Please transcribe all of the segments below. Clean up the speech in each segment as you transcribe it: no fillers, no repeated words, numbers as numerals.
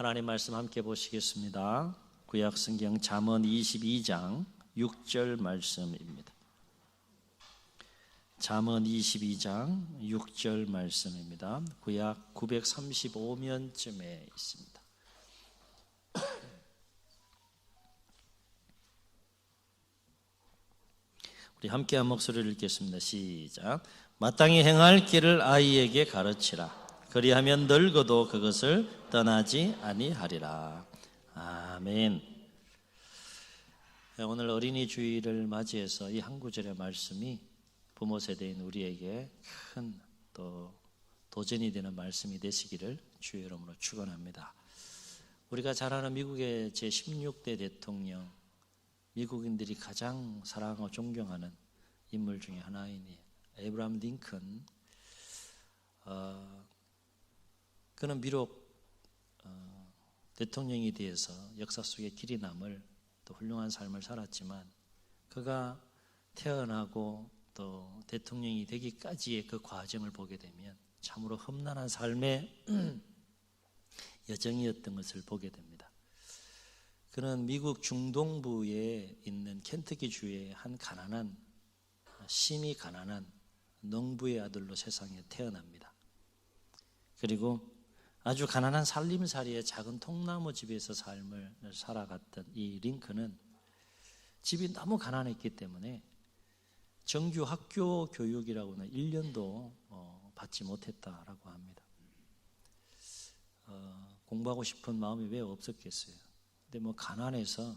하나님 말씀 함께 보시겠습니다. 구약 성경 잠언 22장 6절 말씀입니다. 잠언 22장 6절 말씀입니다. 구약 935면쯤에 있습니다. 우리 함께 한 목소리를 읽겠습니다. 시작. 마땅히 행할 길을 아이에게 가르치라. 그리하면 늙어도 그것을 떠나지 아니하리라. 아멘. 오늘 어린이 주일을 맞이해서 이 한 구절의 말씀이 부모 세대인 우리에게 큰 또 도전이 되는 말씀이 되시기를 주의 이름으로 축원합니다. 우리가 잘 아는 미국의 제16대 대통령, 미국인들이 가장 사랑하고 존경하는 인물 중에 하나인 에이브라함 링컨. 그는 비록 대통령이 되어서 역사 속에 길이 남을 또 훌륭한 삶을 살았지만, 그가 태어나고 또 대통령이 되기까지의 그 과정을 보게 되면 참으로 험난한 삶의 여정이었던 것을 보게 됩니다. 그는 미국 중동부에 있는 켄터키주의 한 가난한, 심히 가난한 농부의 아들로 세상에 태어납니다. 그리고 아주 가난한 살림살이의 작은 통나무 집에서 삶을 살아갔던 이 링컨은 집이 너무 가난했기 때문에 정규 학교 교육이라고는 1년도 받지 못했다라고 합니다. 공부하고 싶은 마음이 왜 없었겠어요? 근데 가난해서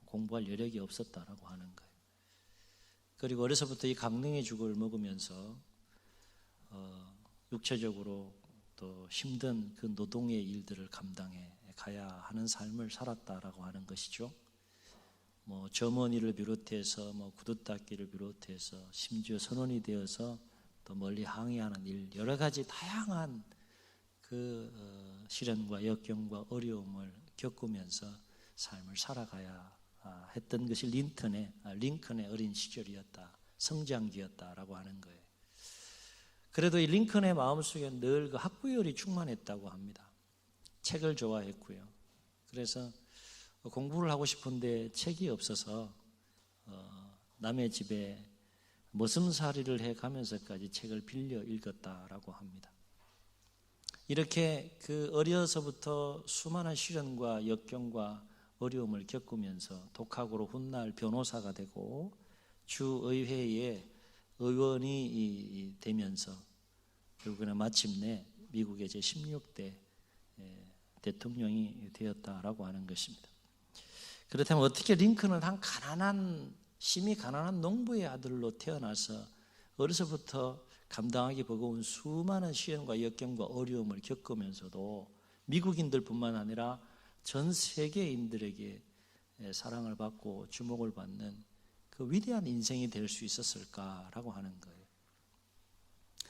공부할 여력이 없었다라고 하는 거예요. 그리고 어려서부터 이 강냉이 죽을 먹으면서 육체적으로 또 힘든 그 노동의 일들을 감당해 가야 하는 삶을 살았다라고 하는 것이죠. 점원이를 비롯해서 구두닦기를 비롯해서 심지어 선원이 되어서 또 멀리 항해하는 일, 여러 가지 다양한 그 시련과 역경과 어려움을 겪으면서 삶을 살아가야 했던 것이 링컨의 어린 시절이었다, 성장기였다라고 하는 거예요. 그래도 이 링컨의 마음속에 늘 그 학구열이 충만했다고 합니다. 책을 좋아했고요. 그래서 공부를 하고 싶은데 책이 없어서 남의 집에 머슴살이를 해가면서까지 책을 빌려 읽었다라고 합니다. 이렇게 그 어려서부터 수많은 시련과 역경과 어려움을 겪으면서 독학으로 훗날 변호사가 되고 주의회의 의원이 되면서 결국에는 마침내 미국의 제16대 대통령이 되었다라고 하는 것입니다. 그렇다면 어떻게 링컨은 한 심히 가난한 농부의 아들로 태어나서 어려서부터 감당하기 버거운 수많은 시련과 역경과 어려움을 겪으면서도 미국인들뿐만 아니라 전 세계인들에게 사랑을 받고 주목을 받는 그 위대한 인생이 될 수 있었을까라고 하는 거예요.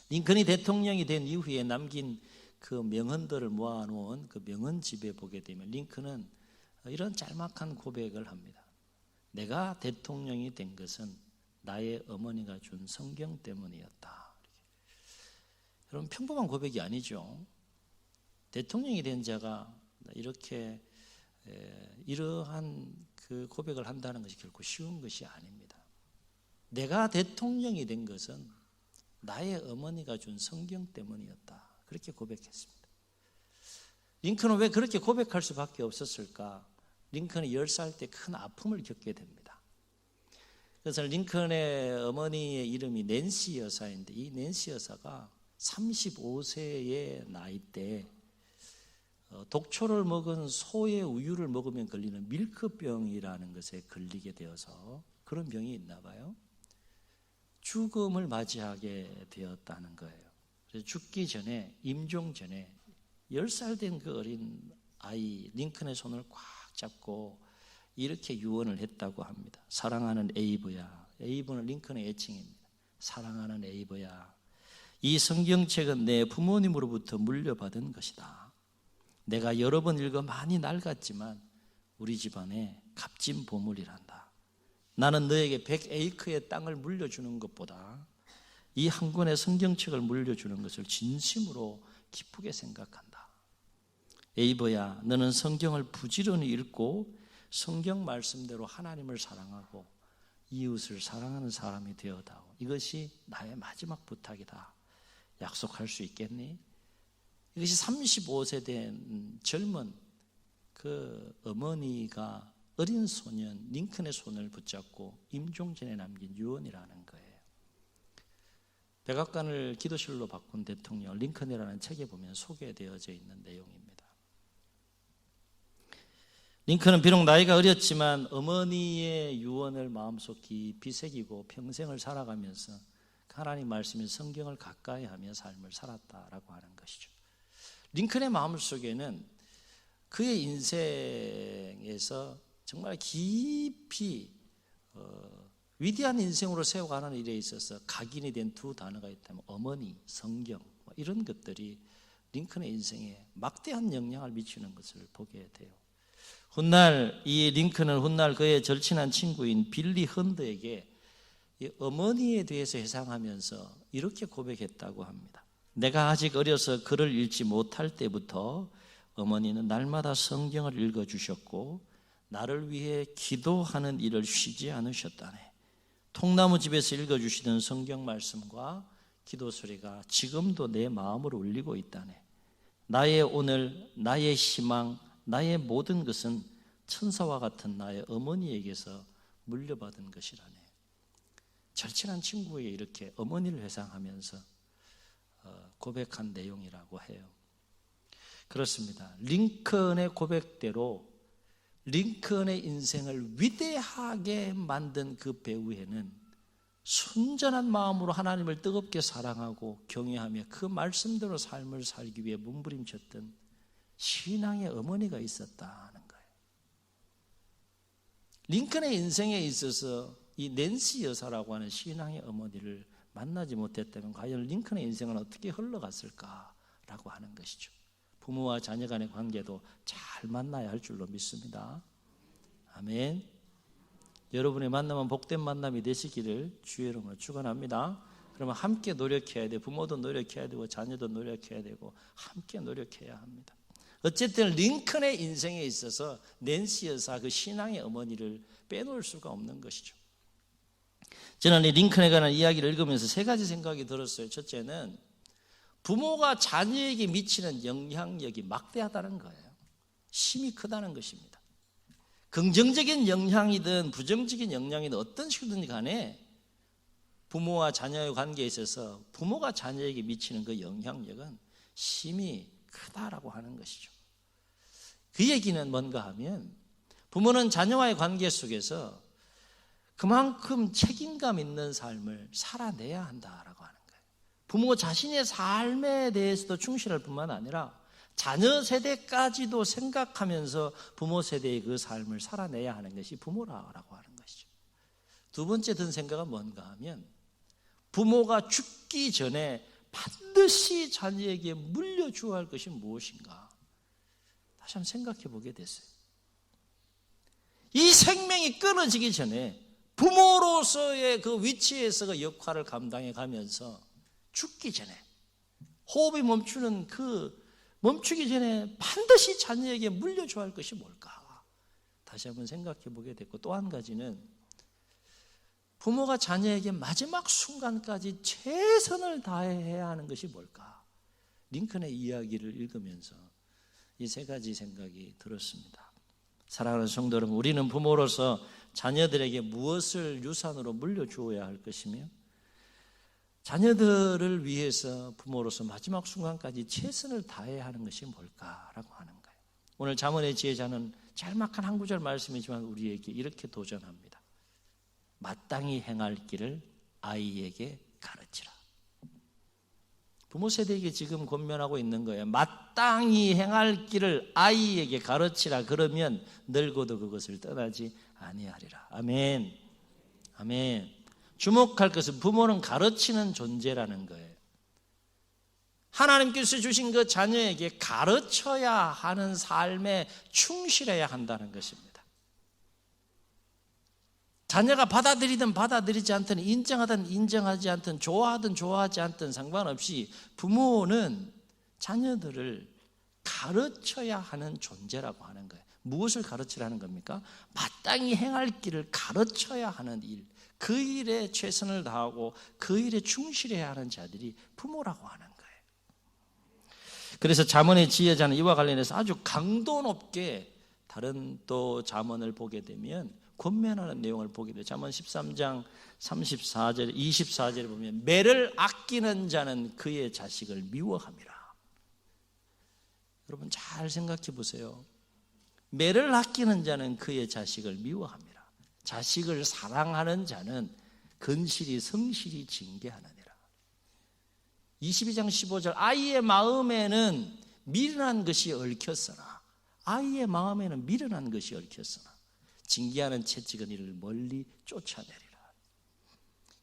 링컨이 대통령이 된 이후에 남긴 그 명언들을 모아놓은 그 명언집에 보게 되면 링컨은 이런 짤막한 고백을 합니다. 내가 대통령이 된 것은 나의 어머니가 준 성경 때문이었다. 여러분, 평범한 고백이 아니죠. 대통령이 된 자가 이렇게 이러한 그 고백을 한다는 것이 결코 쉬운 것이 아닙니다. 내가 대통령이 된 것은 나의 어머니가 준 성경 때문이었다. 그렇게 고백했습니다. 링컨은 왜 그렇게 고백할 수밖에 없었을까? 링컨이 10살 때 큰 아픔을 겪게 됩니다. 그래서 링컨의 어머니의 이름이 낸시 여사인데, 이 낸시 여사가 35세의 나이 때 독초를 먹은 소의 우유를 먹으면 걸리는 밀크병이라는 것에 걸리게 되어서, 그런 병이 있나 봐요. 죽음을 맞이하게 되었다는 거예요. 그래서 죽기 전에, 임종 전에 10살 된 그 어린 아이 링컨의 손을 꽉 잡고 이렇게 유언을 했다고 합니다. 사랑하는 에이브야. 에이브는 링컨의 애칭입니다. 사랑하는 에이브야, 이 성경책은 내 부모님으로부터 물려받은 것이다. 내가 여러 번 읽어 많이 낡았지만 우리 집안의 값진 보물이란다. 나는 너에게 100에이크의 땅을 물려주는 것보다 이 한 권의 성경책을 물려주는 것을 진심으로 기쁘게 생각한다. 에이버야, 너는 성경을 부지런히 읽고 성경 말씀대로 하나님을 사랑하고 이웃을 사랑하는 사람이 되어다오. 이것이 나의 마지막 부탁이다. 약속할 수 있겠니? 이것이 35세 된 젊은 그 어머니가 어린 소년 링컨의 손을 붙잡고 임종전에 남긴 유언이라는 거예요. 백악관을 기도실로 바꾼 대통령 링컨이라는 책에 보면 소개되어져 있는 내용입니다. 링컨은 비록 나이가 어렸지만 어머니의 유언을 마음속 깊이 새기고 평생을 살아가면서 하나님 말씀인 성경을 가까이 하며 삶을 살았다라고 하는 것이죠. 링컨의 마음속에는 그의 인생에서 정말 깊이 위대한 인생으로 세워가는 일에 있어서 각인이 된 두 단어가 있다면 어머니, 성경 이런 것들이 링컨의 인생에 막대한 영향을 미치는 것을 보게 돼요. 훗날 이 링컨은 훗날 그의 절친한 친구인 빌리 헌드에게 이 어머니에 대해서 회상하면서 이렇게 고백했다고 합니다. 내가 아직 어려서 글을 읽지 못할 때부터 어머니는 날마다 성경을 읽어주셨고 나를 위해 기도하는 일을 쉬지 않으셨다네. 통나무 집에서 읽어주시던 성경 말씀과 기도 소리가 지금도 내 마음으로 울리고 있다네. 나의 오늘, 나의 희망, 나의 모든 것은 천사와 같은 나의 어머니에게서 물려받은 것이라네. 절친한 친구에게 이렇게 어머니를 회상하면서 고백한 내용이라고 해요. 그렇습니다. 링컨의 고백대로 링컨의 인생을 위대하게 만든 그 배후에는 순전한 마음으로 하나님을 뜨겁게 사랑하고 경외하며 그 말씀대로 삶을 살기 위해 몸부림쳤던 신앙의 어머니가 있었다는 거예요. 링컨의 인생에 있어서 이 낸시 여사라고 하는 신앙의 어머니를 만나지 못했다면 과연 링컨의 인생은 어떻게 흘러갔을까라고 하는 것이죠. 부모와 자녀 간의 관계도 잘 만나야 할 줄로 믿습니다. 아멘. 여러분의 만남은 복된 만남이 되시기를 주의 이름으로 축원합니다. 그러면 함께 노력해야 돼. 부모도 노력해야 되고 자녀도 노력해야 되고 함께 노력해야 합니다. 어쨌든 링컨의 인생에 있어서 낸시 여사 그 신앙의 어머니를 빼놓을 수가 없는 것이죠. 저는 이 링컨에 관한 이야기를 읽으면서 세 가지 생각이 들었어요. 첫째는 부모가 자녀에게 미치는 영향력이 막대하다는 거예요. 힘이 크다는 것입니다. 긍정적인 영향이든 부정적인 영향이든 어떤 식이든 간에 부모와 자녀의 관계에 있어서 부모가 자녀에게 미치는 그 영향력은 힘이 크다라고 하는 것이죠. 그 얘기는 뭔가 하면 부모는 자녀와의 관계 속에서 그만큼 책임감 있는 삶을 살아내야 한다라고 하는 거예요. 부모 자신의 삶에 대해서도 충실할 뿐만 아니라 자녀 세대까지도 생각하면서 부모 세대의 그 삶을 살아내야 하는 것이 부모라고 하는 것이죠. 두 번째 든 생각은 뭔가 하면 부모가 죽기 전에 반드시 자녀에게 물려주어야 할 것이 무엇인가 다시 한번 생각해 보게 됐어요. 이 생명이 끊어지기 전에 부모로서의 그 위치에서 그 역할을 감당해 가면서 죽기 전에 호흡이 멈추는 멈추기 전에 반드시 자녀에게 물려줘야 할 것이 뭘까 다시 한번 생각해 보게 됐고, 또 한 가지는 부모가 자녀에게 마지막 순간까지 최선을 다해야 하는 것이 뭘까. 링컨의 이야기를 읽으면서 이 세 가지 생각이 들었습니다. 사랑하는 성도 여러분, 우리는 부모로서 자녀들에게 무엇을 유산으로 물려주어야 할 것이며 자녀들을 위해서 부모로서 마지막 순간까지 최선을 다해야 하는 것이 뭘까라고 하는 거예요. 오늘 잠언의 지혜자는 짤막한 한 구절 말씀이지만 우리에게 이렇게 도전합니다. 마땅히 행할 길을 아이에게 가르치라. 부모 세대에게 지금 권면하고 있는 거예요. 마땅히 행할 길을 아이에게 가르치라. 그러면 늙어도 그것을 떠나지 아니하리라. 아멘. 아멘. 주목할 것은 부모는 가르치는 존재라는 거예요. 하나님께서 주신 그 자녀에게 가르쳐야 하는 삶에 충실해야 한다는 것입니다. 자녀가 받아들이든 받아들이지 않든 인정하든 인정하지 않든 좋아하든 좋아하지 않든 상관없이 부모는 자녀들을 가르쳐야 하는 존재라고 하는 거예요. 무엇을 가르치라는 겁니까? 마땅히 행할 길을 가르쳐야 하는 일, 그 일에 최선을 다하고 그 일에 충실해야 하는 자들이 부모라고 하는 거예요. 그래서 잠언의 지혜자는 이와 관련해서 아주 강도 높게 다른 또 잠언을 보게 되면 권면하는 내용을 보게 돼요. 잠언 13장 34절, 24절에 보면 매를 아끼는 자는 그의 자식을 미워함이라. 여러분 잘 생각해 보세요. 매를 아끼는 자는 그의 자식을 미워함이라. 자식을 사랑하는 자는 근실이 성실히 징계하느니라. 22장 15절 아이의 마음에는 미련한 것이 얽혔으나 아이의 마음에는 미련한 것이 얽혔으나 징계하는 채찍은 이를 멀리 쫓아내리라.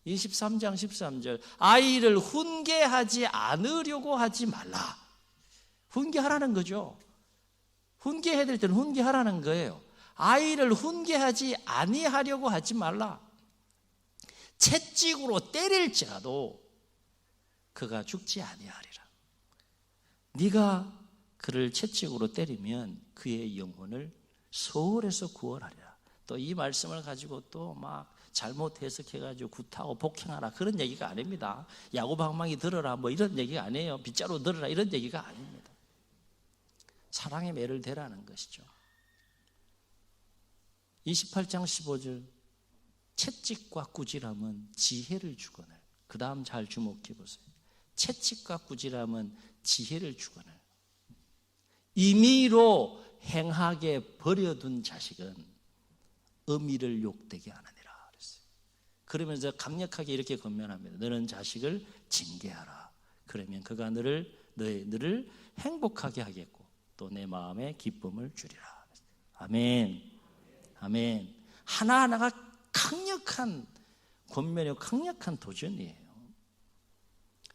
23장 13절 아이를 훈계하지 않으려고 하지 말라. 훈계하라는 거죠. 훈계해야 될 때는 훈계하라는 거예요. 아이를 훈계하지 아니하려고 하지 말라. 채찍으로 때릴지라도 그가 죽지 아니하리라. 네가 그를 채찍으로 때리면 그의 영혼을 소홀에서 구원하리라. 또 이 말씀을 가지고 또 막 잘못 해석해가지고 굿하고 폭행하라 그런 얘기가 아닙니다. 야구방망이 들어라 뭐 이런 얘기가 아니에요. 빗자루 들어라 이런 얘기가 아닙니다. 사랑의 매를 대라는 것이죠. 28장 15절 채찍과 꾸지람은 지혜를 주거늘. 그 다음 잘 주목해 보세요. 채찍과 꾸지람은 지혜를 주거늘. 임의로 행하게 버려둔 자식은 어미를 욕되게 하느니라 그랬어요. 그러면서 강력하게 이렇게 권면합니다. 너는 자식을 징계하라. 그러면 그가 너를 행복하게 하겠고 또 내 마음에 기쁨을 주리라. 아멘. 아멘. 하나하나가 강력한 권면이고 강력한 도전이에요.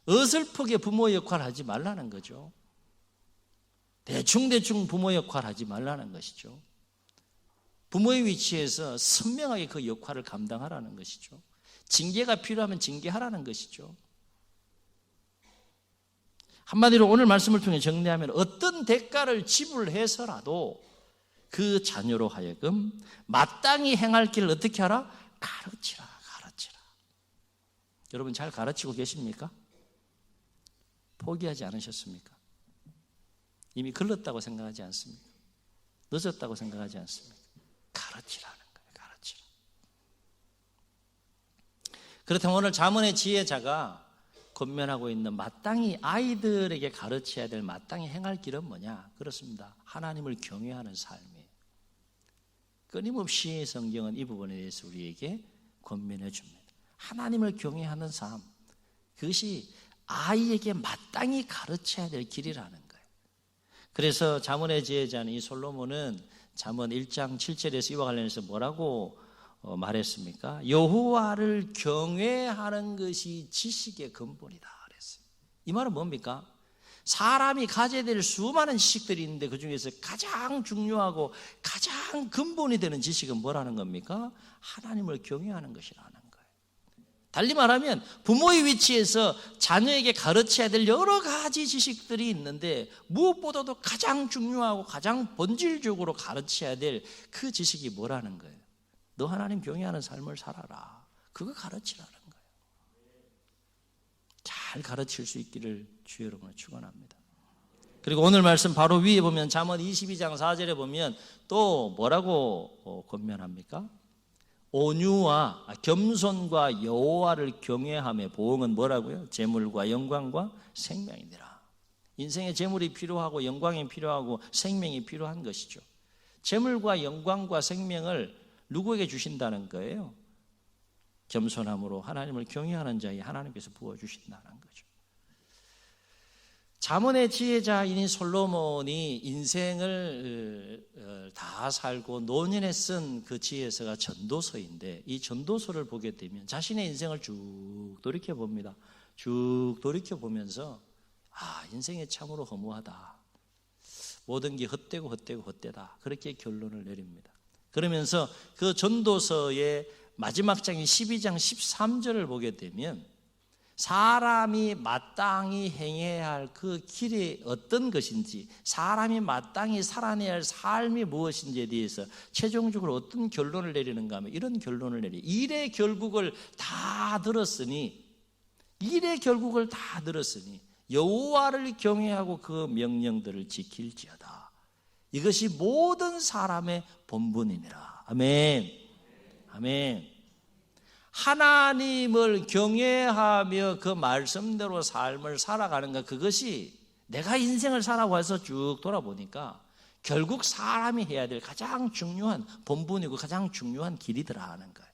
어설프게 부모 역할을 하지 말라는 거죠. 대충 부모 역할을 하지 말라는 것이죠. 부모의 위치에서 선명하게 그 역할을 감당하라는 것이죠. 징계가 필요하면 징계하라는 것이죠. 한마디로 오늘 말씀을 통해 정리하면 어떤 대가를 지불해서라도 그 자녀로 하여금 마땅히 행할 길을 어떻게 하라? 가르치라. 여러분 잘 가르치고 계십니까? 포기하지 않으셨습니까? 이미 글렀다고 생각하지 않습니까? 늦었다고 생각하지 않습니까? 가르치라는 거예요. 가르치라. 그렇다면 오늘 잠언의 지혜자가 권면하고 있는 마땅히 아이들에게 가르쳐야 될 마땅히 행할 길은 뭐냐? 그렇습니다. 하나님을 경외하는 삶이에요. 끊임없이 성경은 이 부분에 대해서 우리에게 권면해 줍니다. 하나님을 경외하는 삶, 그것이 아이에게 마땅히 가르쳐야 될 길이라는 거예요. 그래서 잠언의 지혜자는 이 솔로몬은 잠언 1장 7절에서 이와 관련해서 뭐라고 말했습니까? 여호와를 경외하는 것이 지식의 근본이다 그랬어요. 이 말은 뭡니까? 사람이 가져야 될 수많은 지식들이 있는데 그중에서 가장 중요하고 가장 근본이 되는 지식은 뭐라는 겁니까? 하나님을 경외하는 것이라는 거예요. 달리 말하면 부모의 위치에서 자녀에게 가르쳐야 될 여러 가지 지식들이 있는데 무엇보다도 가장 중요하고 가장 본질적으로 가르쳐야 될 그 지식이 뭐라는 거예요? 너 하나님 경외하는 삶을 살아라. 그거 가르치라는 거예요. 잘 가르칠 수 있기를 주의 여러분을 축원합니다. 그리고 오늘 말씀 바로 위에 보면 잠언 22장 4절에 보면 또 뭐라고 권면합니까? 온유와 겸손과 여호와를 경외함의 보응은 뭐라고요? 재물과 영광과 생명이니라. 인생에 재물이 필요하고 영광이 필요하고 생명이 필요한 것이죠. 재물과 영광과 생명을 누구에게 주신다는 거예요? 겸손함으로 하나님을 경외하는 자에 하나님께서 부어주신다는 거죠. 잠언의 지혜자인 솔로몬이 인생을 다 살고 노년에 쓴 그 지혜서가 전도서인데 이 전도서를 보게 되면 자신의 인생을 쭉 돌이켜봅니다. 쭉 돌이켜보면서 인생이 참으로 허무하다. 모든 게 헛되다. 그렇게 결론을 내립니다. 그러면서 그 전도서의 마지막 장인 12장 13절을 보게 되면 사람이 마땅히 행해야 할 그 길이 어떤 것인지, 사람이 마땅히 살아내야 할 삶이 무엇인지에 대해서 최종적으로 어떤 결론을 내리는가 하면 이런 결론을 내려. 일의 결국을 다 들었으니 여호와를 경외하고 그 명령들을 지킬지어다. 이것이 모든 사람의 본분이니라. 아멘. 아멘. 하나님을 경외하며 그 말씀대로 삶을 살아가는 것, 그것이 내가 인생을 살아와서 쭉 돌아보니까 결국 사람이 해야 될 가장 중요한 본분이고 가장 중요한 길이더라 하는 거예요.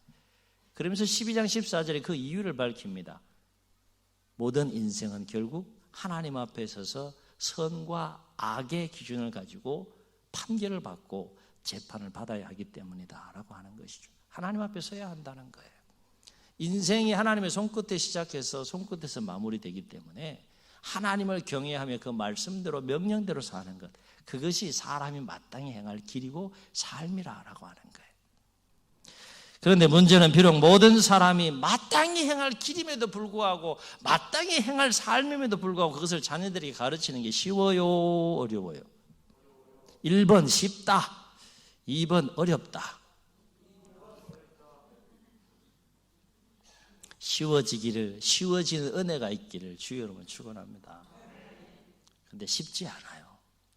그러면서 12장 14절에 그 이유를 밝힙니다. 모든 인생은 결국 하나님 앞에 서서 선과 악의 기준을 가지고 판결을 받고 재판을 받아야 하기 때문이다 라고 하는 것이죠. 하나님 앞에 서야 한다는 거예요. 인생이 하나님의 손끝에 시작해서 손끝에서 마무리되기 때문에 하나님을 경외하며 그 말씀대로 명령대로 사는 것, 그것이 사람이 마땅히 행할 길이고 삶이라고 하는 거예요. 그런데 문제는 비록 모든 사람이 마땅히 행할 길임에도 불구하고 마땅히 행할 삶임에도 불구하고 그것을 자녀들에게 가르치는 게 쉬워요, 어려워요? 1번 쉽다, 2번 어렵다. 쉬워지는 은혜가 있기를 주의 여러분 축원합니다. 그런데 쉽지 않아요.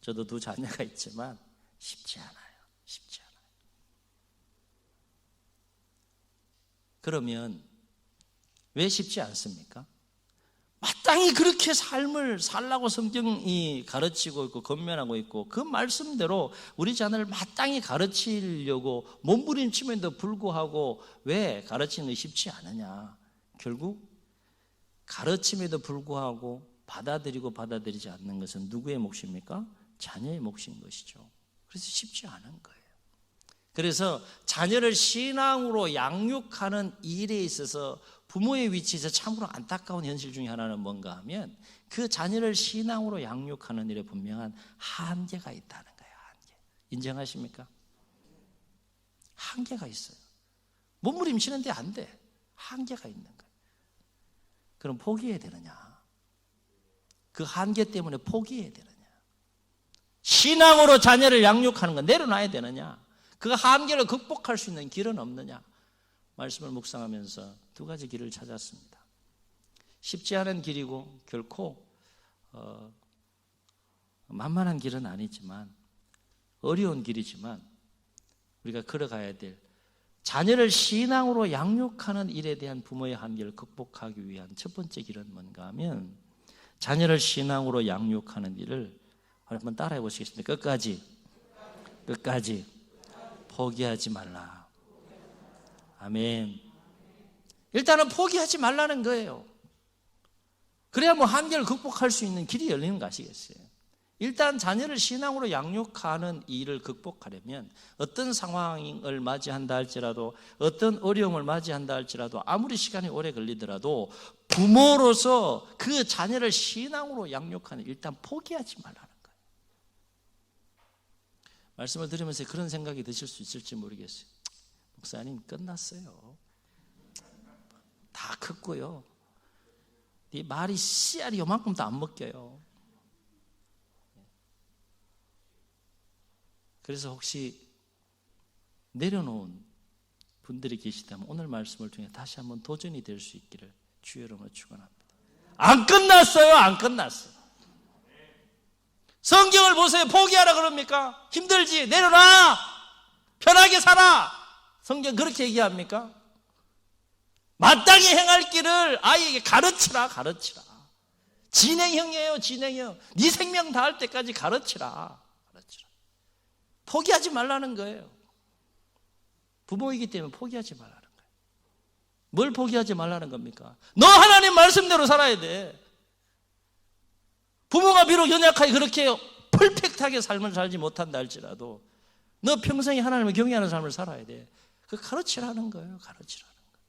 저도 2 자녀가 있지만 쉽지 않아요. 그러면 왜 쉽지 않습니까? 마땅히 그렇게 삶을 살라고 성경이 가르치고 있고 권면하고 있고 그 말씀대로 우리 자녀를 마땅히 가르치려고 몸부림치면도 불구하고 왜 가르치는 게 쉽지 않으냐? 결국 가르침에도 불구하고 받아들이고 받아들이지 않는 것은 누구의 몫입니까? 자녀의 몫인 것이죠. 그래서 쉽지 않은 거예요. 그래서 자녀를 신앙으로 양육하는 일에 있어서 부모의 위치에서 참으로 안타까운 현실 중에 하나는 뭔가 하면 그 자녀를 신앙으로 양육하는 일에 분명한 한계가 있다는 거예요. 한계. 인정하십니까? 한계가 있어요. 몸부림치는데 안 돼. 한계가 있는 거예요. 그럼 포기해야 되느냐? 그 한계 때문에 포기해야 되느냐? 신앙으로 자녀를 양육하는 건 내려놔야 되느냐? 그 한계를 극복할 수 있는 길은 없느냐? 말씀을 묵상하면서 2가지 길을 찾았습니다. 쉽지 않은 길이고 결코 만만한 길은 아니지만 어려운 길이지만 우리가 걸어가야 될 자녀를 신앙으로 양육하는 일에 대한 부모의 한계를 극복하기 위한 첫 번째 길은 뭔가 하면 자녀를 신앙으로 양육하는 일을 한번 따라해 보시겠습니까? 끝까지 포기하지 말라. 아멘. 일단은 포기하지 말라는 거예요. 그래야 뭐 한계를 극복할 수 있는 길이 열리는 거 아시겠어요? 일단 자녀를 신앙으로 양육하는 일을 극복하려면 어떤 상황을 맞이한다 할지라도 어떤 어려움을 맞이한다 할지라도 아무리 시간이 오래 걸리더라도 부모로서 그 자녀를 신앙으로 양육하는 일단 포기하지 말라는 거예요. 말씀을 들으면서 그런 생각이 드실 수 있을지 모르겠어요. 목사님 끝났어요. 다 컸고요. 네 말이 씨알이 요만큼도 안 먹혀요. 그래서 혹시 내려놓은 분들이 계시다면 오늘 말씀을 통해 다시 한번 도전이 될 수 있기를 주의 이름으로 축원합니다. 안 끝났어요. 안 끝났어요. 성경을 보세요. 포기하라 그럽니까? 힘들지? 내려놔. 편하게 살아. 성경 그렇게 얘기합니까? 마땅히 행할 길을 아이에게 가르치라. 진행형이에요. 진행형. 네 생명 다할 때까지 가르치라. 포기하지 말라는 거예요. 부모이기 때문에 포기하지 말라는 거예요. 뭘 포기하지 말라는 겁니까? 너 하나님 말씀대로 살아야 돼. 부모가 비록 연약하게 그렇게 퍼펙트하게 삶을 살지 못한다 할지라도 너 평생에 하나님을 경외하는 삶을 살아야 돼. 그 가르치라는 거예요. 가르치라는 거예요.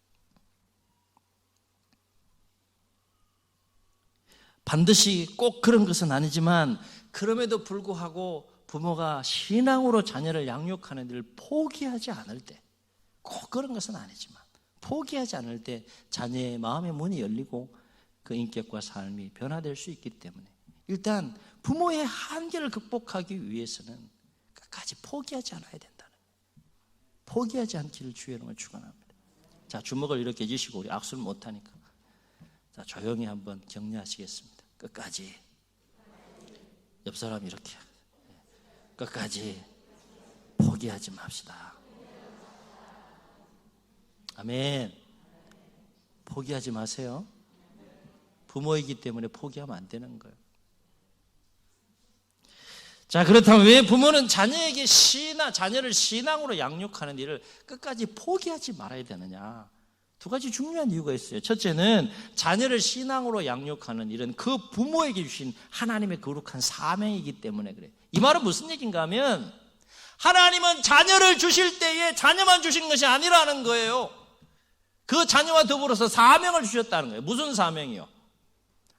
반드시 꼭 그런 것은 아니지만 그럼에도 불구하고 부모가 신앙으로 자녀를 양육하는 일을 포기하지 않을 때, 꼭 그런 것은 아니지만 포기하지 않을 때 자녀의 마음의 문이 열리고 그 인격과 삶이 변화될 수 있기 때문에 일단 부모의 한계를 극복하기 위해서는 끝까지 포기하지 않아야 된다는 거예요. 포기하지 않기를 주의 이름으로 축원합니다. 자, 주먹을 이렇게 쥐시고 우리 악수를 못하니까 자, 조용히 한번 격려하시겠습니다. 끝까지. 옆 사람 이렇게 끝까지 포기하지 맙시다. 아멘. 포기하지 마세요. 부모이기 때문에 포기하면 안 되는 거예요. 자, 그렇다면 왜 부모는 자녀에게 자녀를 신앙으로 양육하는 일을 끝까지 포기하지 말아야 되느냐? 두 가지 중요한 이유가 있어요. 첫째는 자녀를 신앙으로 양육하는 일은 그 부모에게 주신 하나님의 거룩한 사명이기 때문에 그래요. 이 말은 무슨 얘기인가 하면 하나님은 자녀를 주실 때에 자녀만 주신 것이 아니라는 거예요. 그 자녀와 더불어서 사명을 주셨다는 거예요. 무슨 사명이요?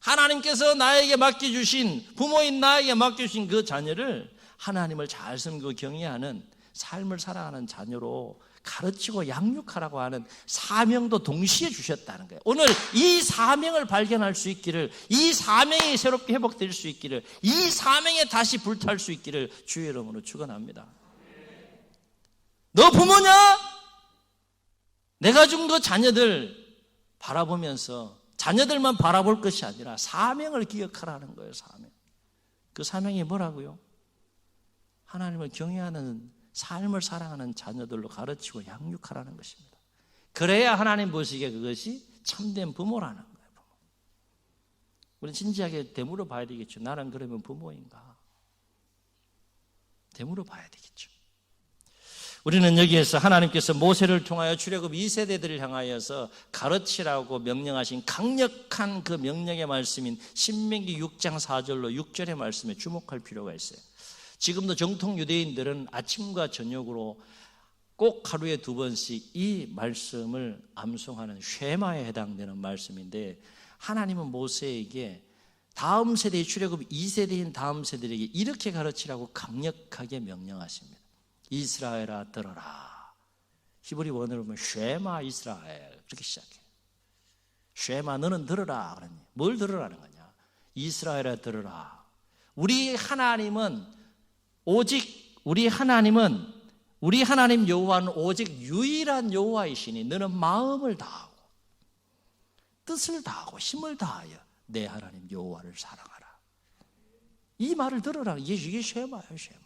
하나님께서 나에게 맡겨주신, 부모인 나에게 맡겨주신 그 자녀를 하나님을 잘 섬기고 경외하는 삶을 살아가는 자녀로 가르치고 양육하라고 하는 사명도 동시에 주셨다는 거예요. 오늘 이 사명을 발견할 수 있기를, 이 사명이 새롭게 회복될 수 있기를, 이 사명에 다시 불탈 수 있기를 주의 이름으로 축원합니다. 너 부모냐? 내가 준 그 자녀들 바라보면서 자녀들만 바라볼 것이 아니라 사명을 기억하라는 거예요. 사명. 그 사명이 뭐라고요? 하나님을 경외하는 삶을 살아가는 자녀들로 가르치고 양육하라는 것입니다. 그래야 하나님 보시기에 그것이 참된 부모라는 거예요. 부모. 우리는 진지하게 되물어 봐야 되겠죠. 나는 그러면 부모인가? 되물어 봐야 되겠죠. 우리는 여기에서 하나님께서 모세를 통하여 출애굽 2세대들을 향하여서 가르치라고 명령하신 강력한 그 명령의 말씀인 신명기 6장 4절로 6절의 말씀에 주목할 필요가 있어요. 지금도 정통 유대인들은 아침과 저녁으로 꼭 하루에 2번씩 이 말씀을 암송하는 쉐마에 해당되는 말씀인데, 하나님은 모세에게 다음 세대의 출애굽 2세대인 다음 세대에게 이렇게 가르치라고 강력하게 명령하십니다. 이스라엘아 들어라. 히브리 원어로 보면 쉐마 이스라엘 그렇게 시작해요. 쉐마 너는 들어라. 그러니 뭘 들으라는 거냐? 이스라엘아 들어라. 우리 하나님 여호와는 오직 유일한 여호와이시니 너는 마음을 다하고 뜻을 다하고 힘을 다하여 내 하나님 여호와를 사랑하라. 이 말을 들으라. 이게 쉐마예요. 쉐마.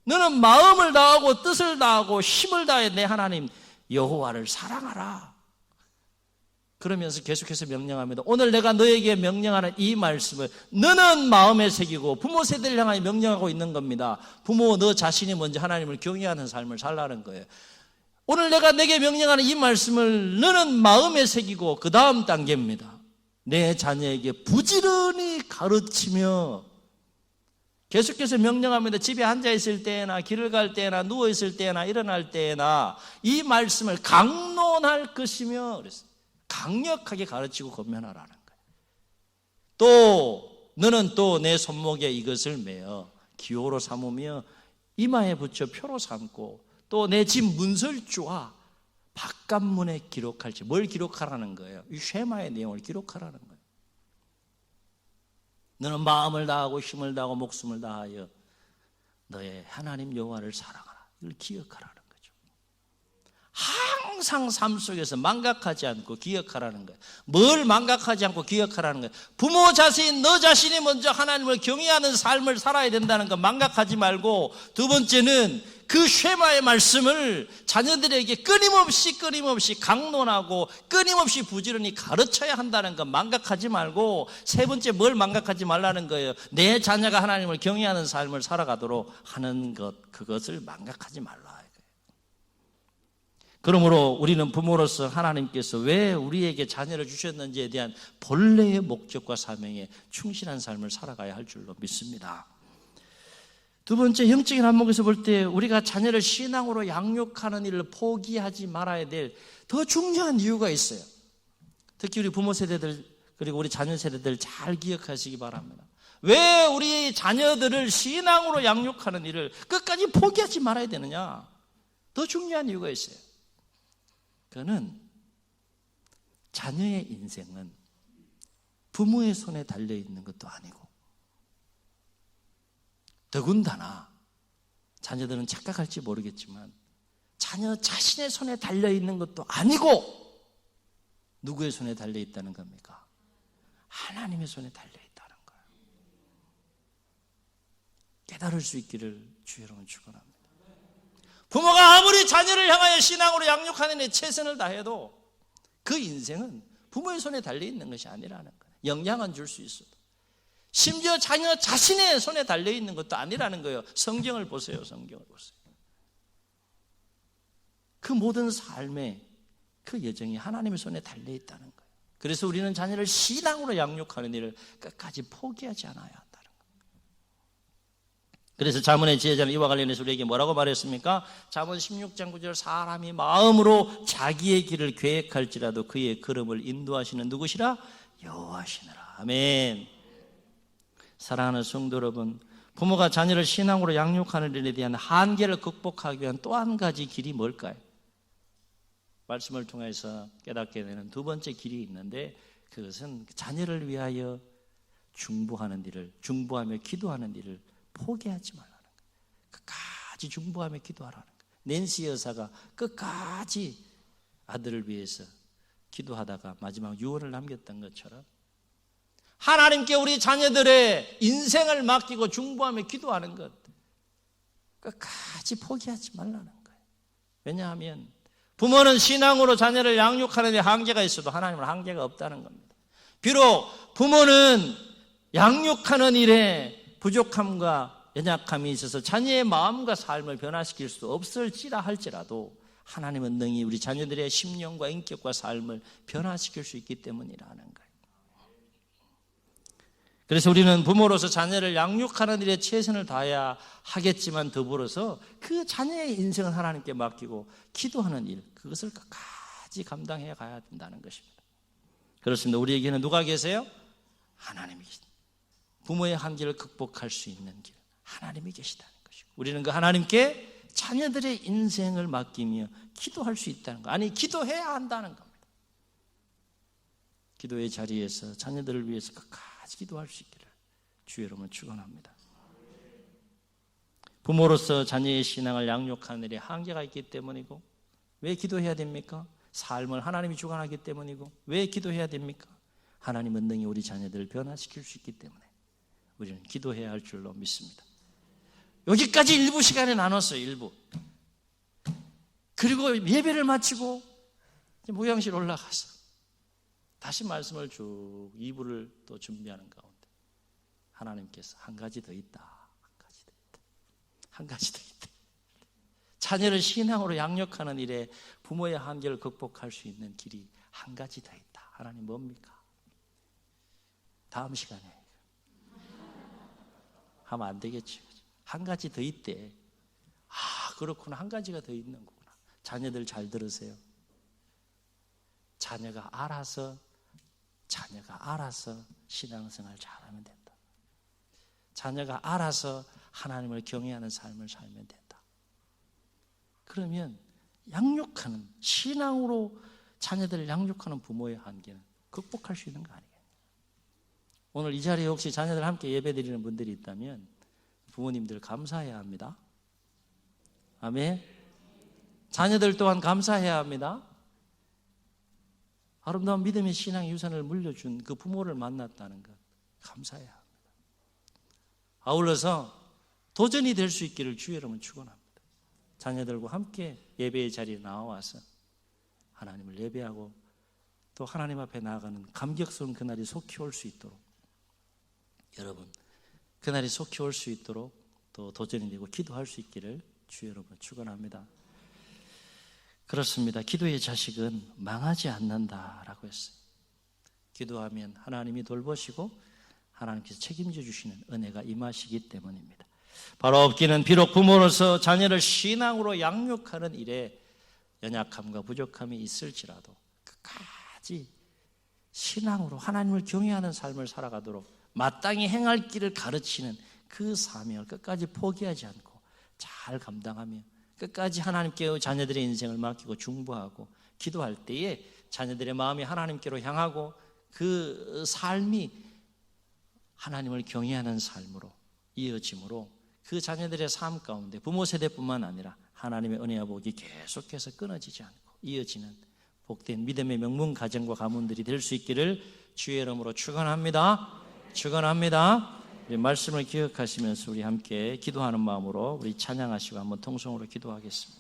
너는 마음을 다하고 뜻을 다하고 힘을 다해 내 하나님 여호와를 사랑하라. 그러면서 계속해서 명령합니다. 오늘 내가 너에게 명령하는 이 말씀을 너는 마음에 새기고 부모 세대를 향하여 명령하고 있는 겁니다. 부모 너 자신이 먼저 하나님을 경외하는 삶을 살라는 거예요. 오늘 내가 내게 명령하는 이 말씀을 너는 마음에 새기고 그 다음 단계입니다. 내 자녀에게 부지런히 가르치며 계속해서 명령합니다. 집에 앉아있을 때나 길을 갈 때나 누워있을 때나 일어날 때나 이 말씀을 강론할 것이며 그랬어요. 강력하게 가르치고 권면하라는 거예요. 또 너는 또 내 손목에 이것을 매어 기호로 삼으며 이마에 붙여 표로 삼고 또 내 집 문설주와 바깥문에 기록할지. 뭘 기록하라는 거예요? 이 쉐마의 내용을 기록하라는 거예요. 너는 마음을 다하고 힘을 다하고 목숨을 다하여 너의 하나님 여호와를 사랑하라. 이걸 기억하라는 거죠. 항상 삶 속에서 망각하지 않고 기억하라는 거예요. 뭘 망각하지 않고 기억하라는 거예요? 부모 자신, 너 자신이 먼저 하나님을 경외하는 삶을 살아야 된다는 거 망각하지 말고, 두 번째는 그 쉐마의 말씀을 자녀들에게 끊임없이 강론하고 끊임없이 부지런히 가르쳐야 한다는 거 망각하지 말고, 세 번째 뭘 망각하지 말라는 거예요? 내 자녀가 하나님을 경외하는 삶을 살아가도록 하는 것, 그것을 망각하지 말라. 그러므로 우리는 부모로서 하나님께서 왜 우리에게 자녀를 주셨는지에 대한 본래의 목적과 사명에 충실한 삶을 살아가야 할 줄로 믿습니다. 두 번째, 영적인 안목에서 볼 때 우리가 자녀를 신앙으로 양육하는 일을 포기하지 말아야 될 더 중요한 이유가 있어요. 특히 우리 부모 세대들 그리고 우리 자녀 세대들 잘 기억하시기 바랍니다. 왜 우리 자녀들을 신앙으로 양육하는 일을 끝까지 포기하지 말아야 되느냐? 더 중요한 이유가 있어요. 그는 자녀의 인생은 부모의 손에 달려있는 것도 아니고, 더군다나 자녀들은 착각할지 모르겠지만 자녀 자신의 손에 달려있는 것도 아니고 누구의 손에 달려있다는 겁니까? 하나님의 손에 달려있다는 거예요. 깨달을 수 있기를 주의 이름으로 축원합니다. 부모가 아무리 자녀를 향하여 신앙으로 양육하는 데 최선을 다해도 그 인생은 부모의 손에 달려있는 것이 아니라는 거예요. 영향은 줄 수 있어도 심지어 자녀 자신의 손에 달려있는 것도 아니라는 거예요. 성경을 보세요. 성경을 보세요. 그 모든 삶의 그 여정이 하나님의 손에 달려있다는 거예요. 그래서 우리는 자녀를 신앙으로 양육하는 일을 끝까지 포기하지 않아야 한다는 거예요. 그래서 잠언의 지혜자는 이와 관련해서 우리에게 뭐라고 말했습니까? 잠언 16장 9절, 사람이 마음으로 자기의 길을 계획할지라도 그의 걸음을 인도하시는 누구시라? 여호와시니라. 아멘. 사랑하는 성도 여러분, 부모가 자녀를 신앙으로 양육하는 일에 대한 한계를 극복하기 위한 또 한 가지 길이 뭘까요? 말씀을 통해서 깨닫게 되는 두 번째 길이 있는데, 그것은 자녀를 위하여 중보하며 기도하는 일을 포기하지 말라는 거예요. 끝까지 중보하며 기도하라는 거예요. 낸시 여사가 끝까지 아들을 위해서 기도하다가 마지막 유언을 남겼던 것처럼 하나님께 우리 자녀들의 인생을 맡기고 중보하며 기도하는 것 끝까지 포기하지 말라는 거예요. 왜냐하면 부모는 신앙으로 자녀를 양육하는 데 한계가 있어도 하나님은 한계가 없다는 겁니다. 비록 부모는 양육하는 일에 부족함과 연약함이 있어서 자녀의 마음과 삶을 변화시킬 수 없을지라 할지라도 하나님은 능히 우리 자녀들의 심령과 인격과 삶을 변화시킬 수 있기 때문이라는 거예요. 그래서 우리는 부모로서 자녀를 양육하는 일에 최선을 다해야 하겠지만 더불어서 그 자녀의 인생을 하나님께 맡기고 기도하는 일, 그것을 끝까지 감당해 가야 된다는 것입니다. 그렇습니다. 우리에게는 누가 계세요? 하나님이 계십니다. 부모의 한계를 극복할 수 있는 길, 하나님이 계시다는 것이고, 우리는 그 하나님께 자녀들의 인생을 맡기며 기도할 수 있다는 것, 아니 기도해야 한다는 겁니다. 기도의 자리에서 자녀들을 위해서 끝까지 기도할 수 있기를 주의 이름으로 축원합니다. 부모로서 자녀의 신앙을 양육하는 일에 한계가 있기 때문이고, 왜 기도해야 됩니까? 삶을 하나님이 주관하기 때문이고, 왜 기도해야 됩니까? 하나님은 능히 우리 자녀들을 변화시킬 수 있기 때문에 우리는 기도해야 할 줄로 믿습니다. 여기까지 일부 시간에 나눴어요. 일부. 그리고 예배를 마치고 모양실 올라가서 다시 말씀을 쭉 2부를 또 준비하는 가운데 하나님께서 한 가지 더 있다. 한 가지 더 있다. 자녀를 신앙으로 양육하는 일에 부모의 한계를 극복할 수 있는 길이 한 가지 더 있다. 하나님 뭡니까? 다음 시간에 하면 안 되겠지. 한 가지 더 있대. 아, 그렇구나. 한 가지가 더 있는 거구나. 자녀들 잘 들으세요. 자녀가 알아서 신앙생활 잘하면 된다. 자녀가 알아서 하나님을 경외하는 삶을 살면 된다. 그러면 양육하는, 신앙으로 자녀들을 양육하는 부모의 한계는 극복할 수 있는 거 아니겠냐. 오늘 이 자리에 혹시 자녀들 함께 예배드리는 분들이 있다면 부모님들 감사해야 합니다. 아멘. 자녀들 또한 감사해야 합니다. 아름다운 믿음의 신앙의 유산을 물려준 그 부모를 만났다는 것 감사해야 합니다. 아울러서 도전이 될 수 있기를 주의 이름으로 축원합니다. 자녀들과 함께 예배의 자리에 나와서 하나님을 예배하고 또 하나님 앞에 나아가는 감격스러운 그날이 속히 올 수 있도록, 여러분 그날이 속히 올 수 있도록 또 도전이 되고 기도할 수 있기를 주의 이름으로 축원합니다. 그렇습니다. 기도의 자식은 망하지 않는다라고 했어요. 기도하면 하나님이 돌보시고 하나님께서 책임져 주시는 은혜가 임하시기 때문입니다. 바로 없기는 비록 부모로서 자녀를 신앙으로 양육하는 일에 연약함과 부족함이 있을지라도 끝까지 신앙으로 하나님을 경외하는 삶을 살아가도록 마땅히 행할 길을 가르치는 그 사명을 끝까지 포기하지 않고 잘 감당하며 끝까지 하나님께 자녀들의 인생을 맡기고 중보하고 기도할 때에 자녀들의 마음이 하나님께로 향하고 그 삶이 하나님을 경외하는 삶으로 이어짐으로 그 자녀들의 삶 가운데 부모 세대뿐만 아니라 하나님의 은혜와 복이 계속해서 끊어지지 않고 이어지는 복된 믿음의 명문 가정과 가문들이 될 수 있기를 주의 이름으로 축원합니다. 축원합니다. 우리 말씀을 기억하시면서 우리 함께 기도하는 마음으로 우리 찬양하시고 한번 통성으로 기도하겠습니다.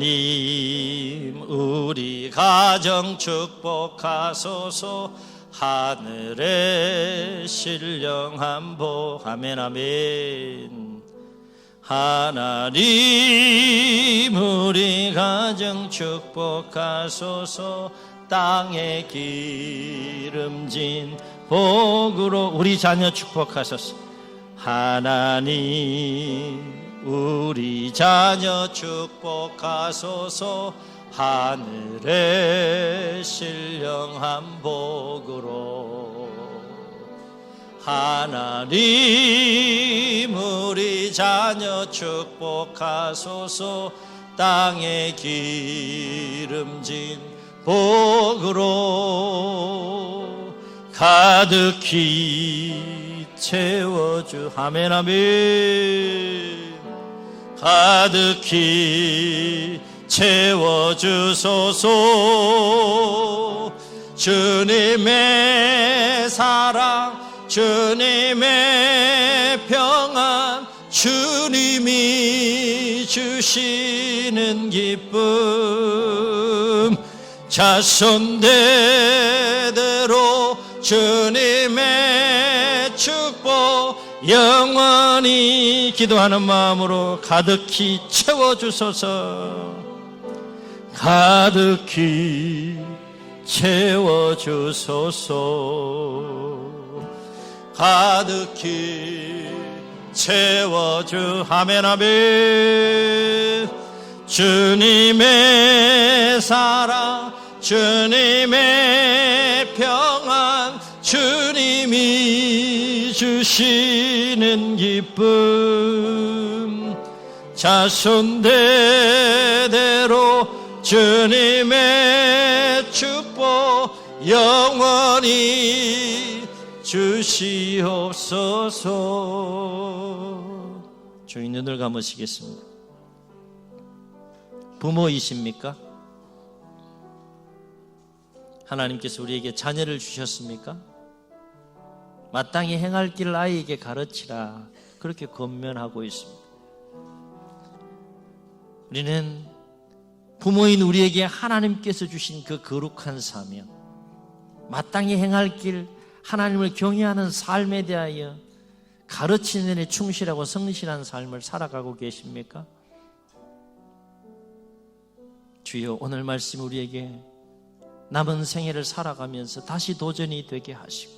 하나님 우리 가정 축복하소서. 하늘의 신령한 복. 아멘 아멘. 하나님 우리 가정 축복하소서. 땅에 기름진 복으로 우리 자녀 축복하소서. 하나님 우리 자녀 축복하소서. 하늘의 신령한 복으로. 하나님 우리 자녀 축복하소서. 땅에 기름진 복으로 가득히 채워주. 아멘 아멘. 가득히 채워주소서. 주님의 사랑, 주님의 평안, 주님이 주시는 기쁨, 자손대대로 주님의 축복 영원히 기도하는 마음으로 가득히 채워주소서. 가득히 채워주소서. 가득히 채워주. 아멘 아멘. 주님의 사랑, 주님의 평안, 주님이 주시는 기쁨, 자손대대로 주님의 축복 영원히 주시옵소서. 주의 눈을 감으시겠습니다. 부모이십니까? 하나님께서 우리에게 자녀를 주셨습니까? 마땅히 행할 길을 아이에게 가르치라, 그렇게 권면하고 있습니다. 우리는 부모인 우리에게 하나님께서 주신 그 거룩한 사명, 마땅히 행할 길, 하나님을 경외하는 삶에 대하여 가르치는 데 충실하고 성실한 삶을 살아가고 계십니까? 주여, 오늘 말씀 우리에게 남은 생애를 살아가면서 다시 도전이 되게 하시고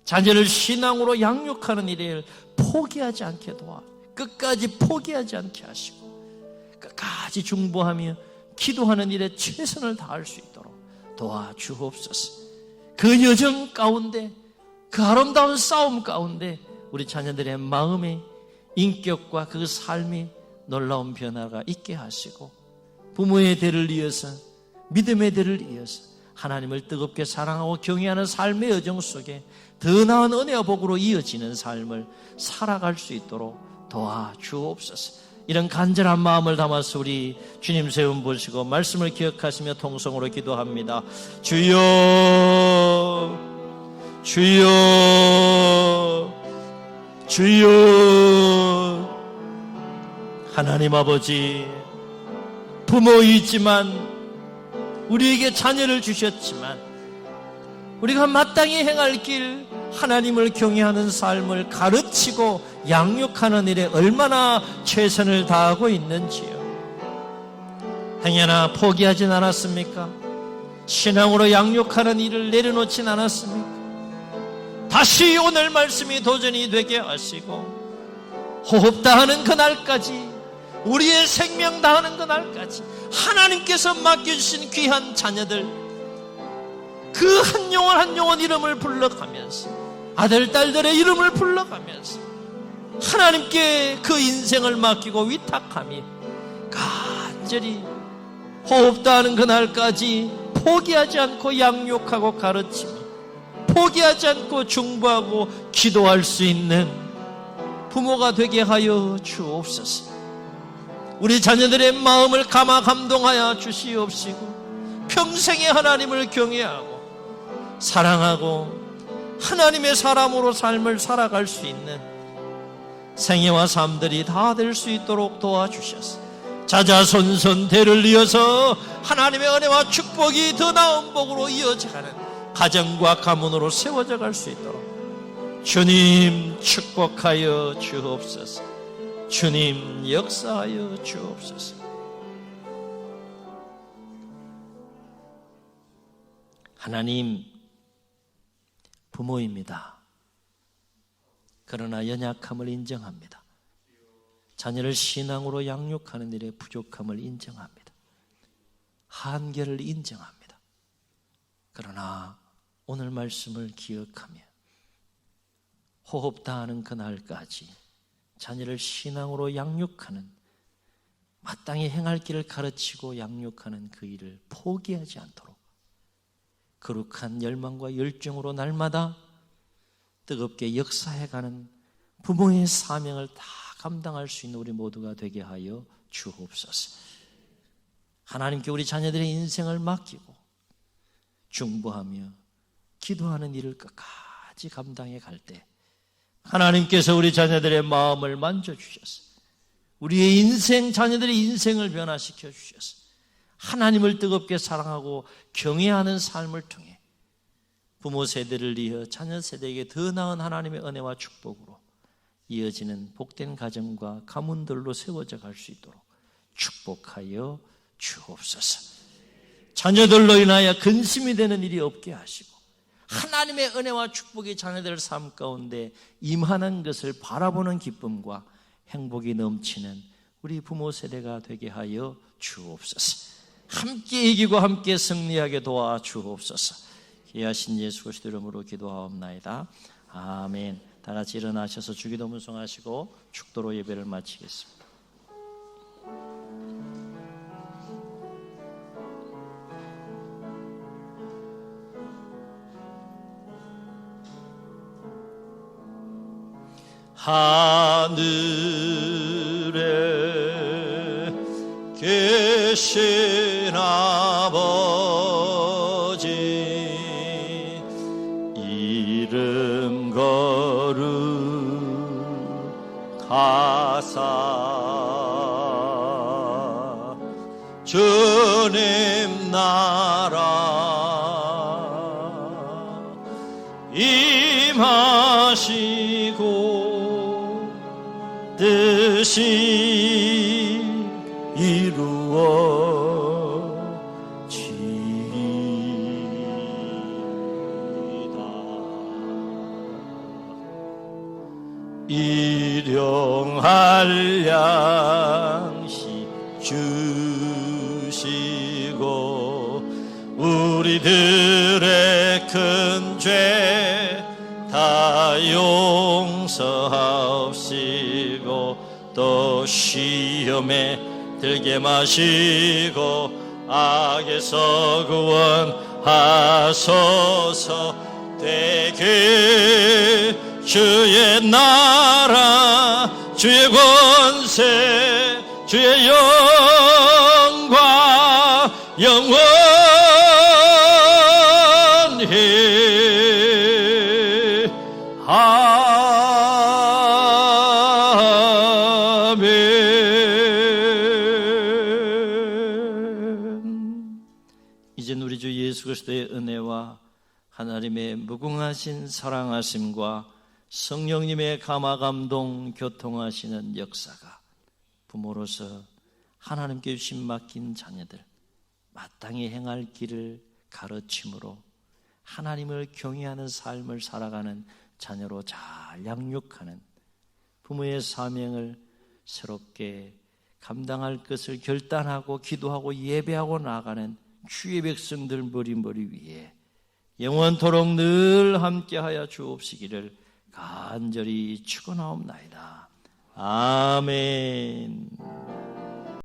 자녀를 신앙으로 양육하는 일을 포기하지 않게 도와 끝까지 포기하지 않게 하시고 끝까지 중보하며 기도하는 일에 최선을 다할 수 있도록 도와주옵소서. 그 여정 가운데, 그 아름다운 싸움 가운데 우리 자녀들의 마음의 인격과 그 삶이 놀라운 변화가 있게 하시고 부모의 대를 이어서, 믿음의 대를 이어서 하나님을 뜨겁게 사랑하고 경외하는 삶의 여정 속에 더 나은 은혜와 복으로 이어지는 삶을 살아갈 수 있도록 도와주옵소서. 이런 간절한 마음을 담아서 우리 주님 세움 보시고 말씀을 기억하시며 통성으로 기도합니다. 주여, 주여, 주여. 하나님 아버지, 부모이지만 우리에게 자녀를 주셨지만 우리가 마땅히 행할 길, 하나님을 경외하는 삶을 가르치고 양육하는 일에 얼마나 최선을 다하고 있는지요. 행여나 포기하진 않았습니까? 신앙으로 양육하는 일을 내려놓진 않았습니까? 다시 오늘 말씀이 도전이 되게 하시고 호흡 다하는 그날까지, 우리의 생명 다하는 그날까지 하나님께서 맡겨주신 귀한 자녀들, 그 한 영혼 한 영혼 이름을 불러가면서, 아들 딸들의 이름을 불러가면서 하나님께 그 인생을 맡기고 위탁하며 간절히 호흡도 하는 그날까지 포기하지 않고 양육하고 가르치며 포기하지 않고 중보하고 기도할 수 있는 부모가 되게 하여 주옵소서. 우리 자녀들의 마음을 감화 감동하여 주시옵시고 평생에 하나님을 경외하고 사랑하고 하나님의 사람으로 삶을 살아갈 수 있는 생애와 삶들이 다 될 수 있도록 도와주셔서 자자손손 대를 이어서 하나님의 은혜와 축복이 더 나은 복으로 이어져가는 가정과 가문으로 세워져 갈 수 있도록 주님 축복하여 주옵소서. 주님 역사하여 주옵소서. 하나님 부모입니다. 그러나 연약함을 인정합니다. 자녀를 신앙으로 양육하는 일에 부족함을 인정합니다. 한계를 인정합니다. 그러나 오늘 말씀을 기억하며 호흡 다하는 그날까지 자녀를 신앙으로 양육하는 마땅히 행할 길을 가르치고 양육하는 그 일을 포기하지 않도록 거룩한 열망과 열정으로 날마다 뜨겁게 역사해가는 부모의 사명을 다 감당할 수 있는 우리 모두가 되게 하여 주옵소서. 하나님께 우리 자녀들의 인생을 맡기고 중보하며 기도하는 일을 끝까지 감당해 갈 때 하나님께서 우리 자녀들의 마음을 만져주셔서 우리의 인생, 자녀들의 인생을 변화시켜 주셔서 하나님을 뜨겁게 사랑하고 경외하는 삶을 통해 부모 세대를 이어 자녀 세대에게 더 나은 하나님의 은혜와 축복으로 이어지는 복된 가정과 가문들로 세워져 갈 수 있도록 축복하여 주옵소서. 자녀들로 인하여 근심이 되는 일이 없게 하시고 하나님의 은혜와 축복이 자녀들 삶 가운데 임하는 것을 바라보는 기쁨과 행복이 넘치는 우리 부모 세대가 되게 하여 주옵소서. 함께 이기고 함께 승리하게 도와주옵소서. 귀하신 예수 그리스도 이름으로 기도하옵나이다. 아멘. 다 같이 일어나셔서 주기도 문송하시고 축도로 예배를 마치겠습니다. 하늘에 계신 아버지 이름 거룩하사 주님 나라 임하시고 뜻이 이루어지리이다. 일용할 양식 주시고 우리들의 큰 죄 다 용서하옵시고 또 시험에 들게 마시고 악에서 구원하소서. 되게 주의 나라 주의 권세 주의 영광 영원히 이젠 우리 주 예수 그리스도의 은혜와 하나님의 무궁하신 사랑하심과 성령님의 감화 감동 교통하시는 역사가 부모로서 하나님께 주신 맡긴 자녀들 마땅히 행할 길을 가르침으로 하나님을 경외하는 삶을 살아가는 자녀로 잘 양육하는 부모의 사명을 새롭게 감당할 것을 결단하고 기도하고 예배하고 나아가는 주의 백성들 머리 위에 영원토록 늘 함께하여 주옵시기를 간절히 축원하옵나이다. 아멘.